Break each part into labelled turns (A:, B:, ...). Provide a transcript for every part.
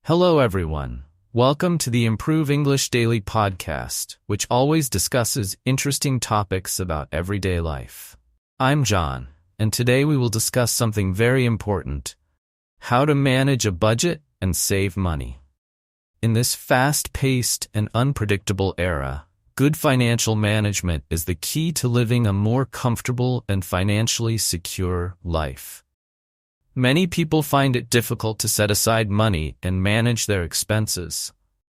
A: Hello, everyone. Welcome to the Improve English Daily podcast, which always discusses interesting topics about everyday life. I'm John, and today we will discuss something very important: how to manage a budget and save money. In this fast-paced and unpredictable era, good financial management is the key to living a more comfortable and financially secure life. Many people find it difficult to set aside money and manage their expenses.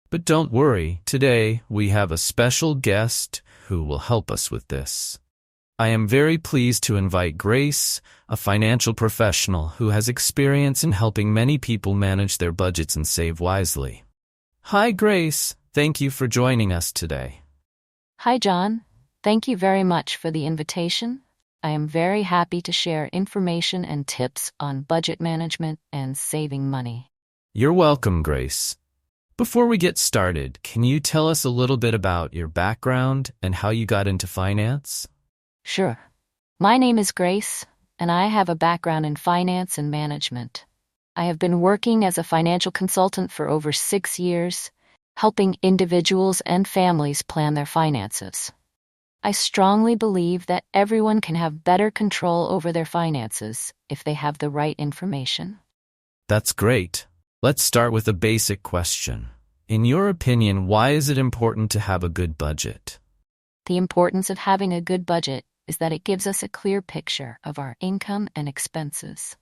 A: But don't worry, today we have a special guest who will help us with this. I am very pleased to invite Grace, a financial professional who has experience in helping many people manage their budgets and save wisely. Hi, Grace. Thank you for joining us today.
B: Hi, John. Thank you very much for the invitation. I am very happy to share information and tips on budget management and saving money.
A: You're welcome, Grace. Before we get started, can you tell us a little bit about your background and how you got into finance?
B: Sure. My name is Grace, and I have a background in finance and management. I have been working as a financial consultant for over 6 years, helping individuals and families plan their finances. I strongly believe that everyone can have better control over their finances if they have the right information.
A: That's great. Let's start with a basic question. In your opinion, why is it important to have a good budget?
B: The importance of having a good budget is that it gives us a clear picture of our income and expenses.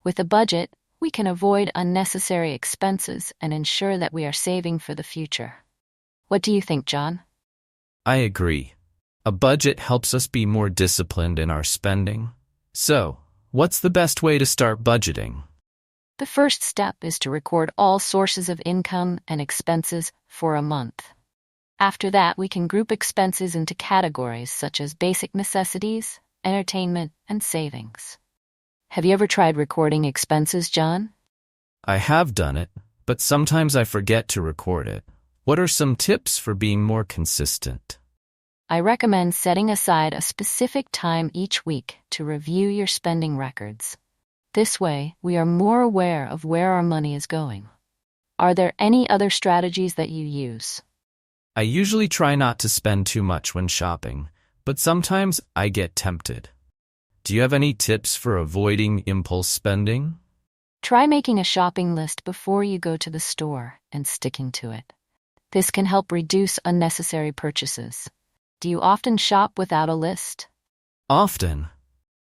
B: With a budget, we can avoid unnecessary expenses and ensure that we are saving for the future. What do you think, John?
A: I agree. A budget helps us be more disciplined in our spending. So, what's the best way to start budgeting?
B: The first step is to record all sources of income and expenses for a month. After that, we can group expenses into categories such as basic necessities, entertainment, and savings. Have you ever tried recording expenses, John?
A: I have done it, but sometimes I forget to record it. What are some tips for being more consistent?
B: I recommend setting aside a specific time each week to review your spending records. This way, we are more aware of where our money is going. Are there any other strategies that you use?
A: I usually try not to spend too much when shopping, but sometimes I get tempted. Do you have any tips for avoiding impulse spending?
B: Try making a shopping list before you go to the store and sticking to it. This can help reduce unnecessary purchases. Do you often shop without a list?
A: Often.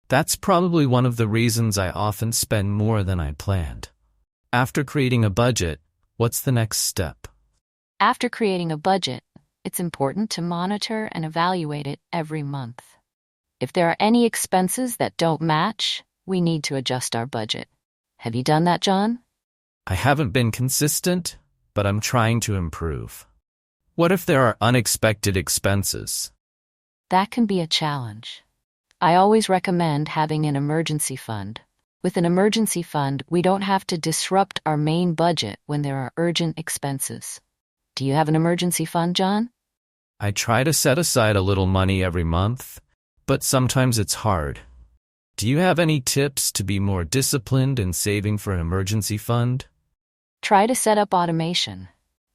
A: That's probably one of the reasons I often spend more than I planned. After creating a budget, what's the next step?
B: After creating a budget, it's important to monitor and evaluate it every month. If there are any expenses that don't match, we need to adjust our budget. Have you done that, John?
A: I haven't been consistent, but I'm trying to improve. What if there are unexpected expenses?
B: That can be a challenge. I always recommend having an emergency fund. With an emergency fund, we don't have to disrupt our main budget when there are urgent expenses. Do you have an emergency fund, John?
A: I try to set aside a little money every month, but sometimes it's hard. Do you have any tips to be more disciplined in saving for an emergency fund?
B: Try to set up automation.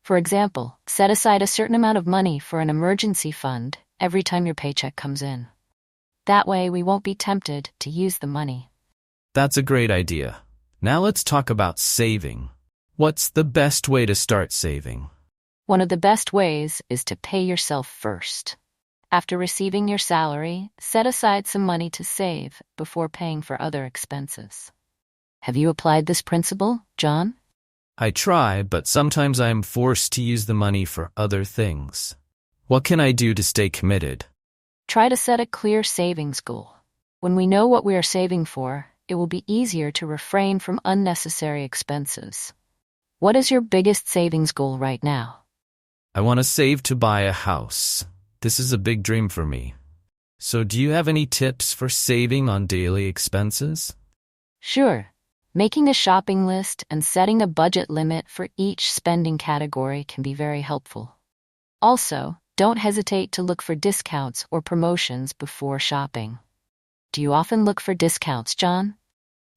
B: For example, set aside a certain amount of money for an emergency fund every time your paycheck comes in. That way, we won't be tempted to use the money.
A: That's a great idea. Now let's talk about saving. What's the best way to start saving?
B: One of the best ways is to pay yourself first. After receiving your salary, set aside some money to save before paying for other expenses. Have you applied this principle, John?
A: I try, but sometimes I am forced to use the money for other things. What can I do to stay committed?
B: Try to set a clear savings goal. When we know what we are saving for, it will be easier to refrain from unnecessary expenses. What is your biggest savings goal right now?
A: I want to save to buy a house. This is a big dream for me. So do you have any tips for saving on daily expenses?
B: Sure. Making a shopping list and setting a budget limit for each spending category can be very helpful. Also, don't hesitate to look for discounts or promotions before shopping. Do you often look for discounts, John?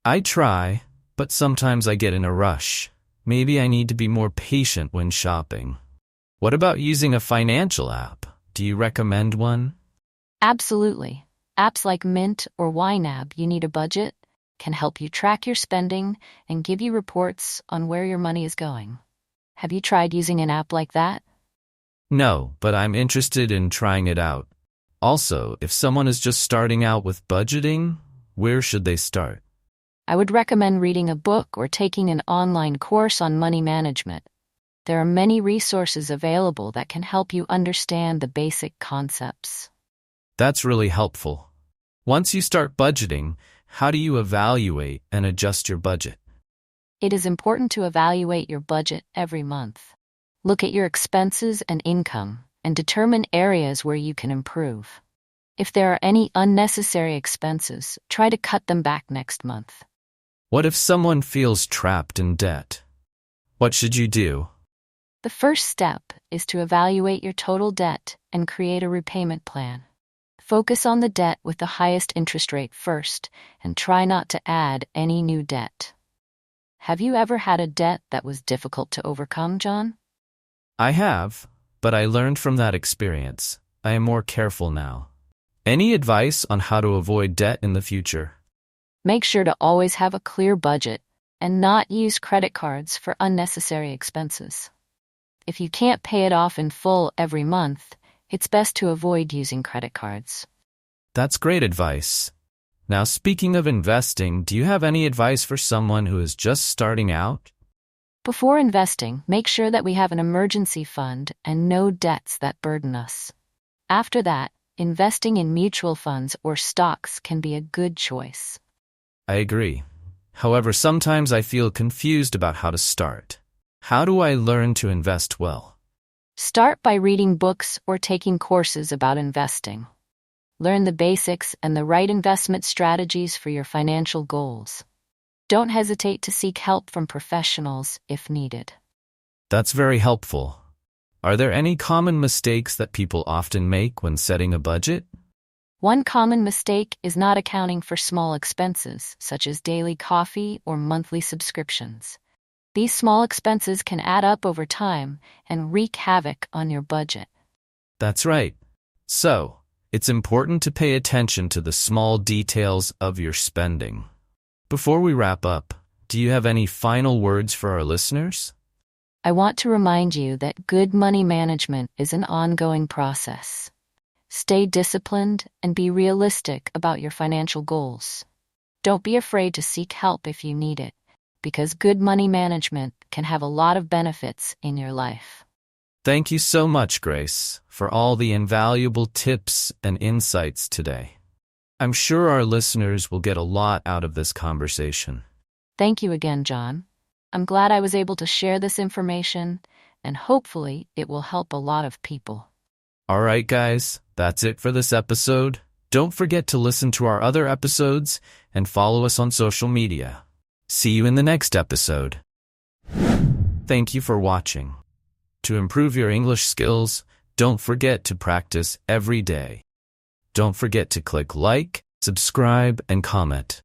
A: I try, but sometimes I get in a rush. Maybe I need to be more patient when shopping. What about using a financial app? Do you recommend one?
B: Absolutely. Apps like Mint or YNAB, You Need a Budget, can help you track your spending and give you reports on where your money is going. Have you tried using an app like that?
A: No, but I'm interested in trying it out. Also, if someone is just starting out with budgeting, where should they start?
B: I would recommend reading a book or taking an online course on money management. There are many resources available that can help you understand the basic concepts.
A: That's really helpful. Once you start budgeting, how do you evaluate and adjust your budget?
B: It is important to evaluate your budget every month. Look at your expenses and income and determine areas where you can improve. If there are any unnecessary expenses, try to cut them back next month.
A: What if someone feels trapped in debt? What should you do?
B: The first step is to evaluate your total debt and create a repayment plan. Focus on the debt with the highest interest rate first and try not to add any new debt. Have you ever had a debt that was difficult to overcome, John?
A: I have, but I learned from that experience. I am more careful now. Any advice on how to avoid debt in the future?
B: Make sure to always have a clear budget and not use credit cards for unnecessary expenses. If you can't pay it off in full every month, it's best to avoid using credit cards.
A: That's great advice. Now, speaking of investing, do you have any advice for someone who is just starting out?
B: Before investing, make sure that we have an emergency fund and no debts that burden us. After that, investing in mutual funds or stocks can be a good choice.
A: I agree. However, sometimes I feel confused about how to start. How do I learn to invest well?
B: Start by reading books or taking courses about investing. Learn the basics and the right investment strategies for your financial goals. Don't hesitate to seek help from professionals if needed.
A: That's very helpful. Are there any common mistakes that people often make when setting a budget?
B: One common mistake is not accounting for small expenses, such as daily coffee or monthly subscriptions. These small expenses can add up over time and wreak havoc on your budget.
A: That's right. So, it's important to pay attention to the small details of your spending. Before we wrap up, do you have any final words for our listeners?
B: I want to remind you that good money management is an ongoing process. Stay disciplined and be realistic about your financial goals. Don't be afraid to seek help if you need it, because good money management can have a lot of benefits in your life.
A: Thank you so much, Grace, for all the invaluable tips and insights today. I'm sure our listeners will get a lot out of this conversation.
B: Thank you again, John. I'm glad I was able to share this information, and hopefully it will help a lot of people.
A: All right, guys, that's it for this episode. Don't forget to listen to our other episodes and follow us on social media. See you in the next episode. Thank you for watching. To improve your English skills, don't forget to practice every day. Don't forget to click like, subscribe, and comment.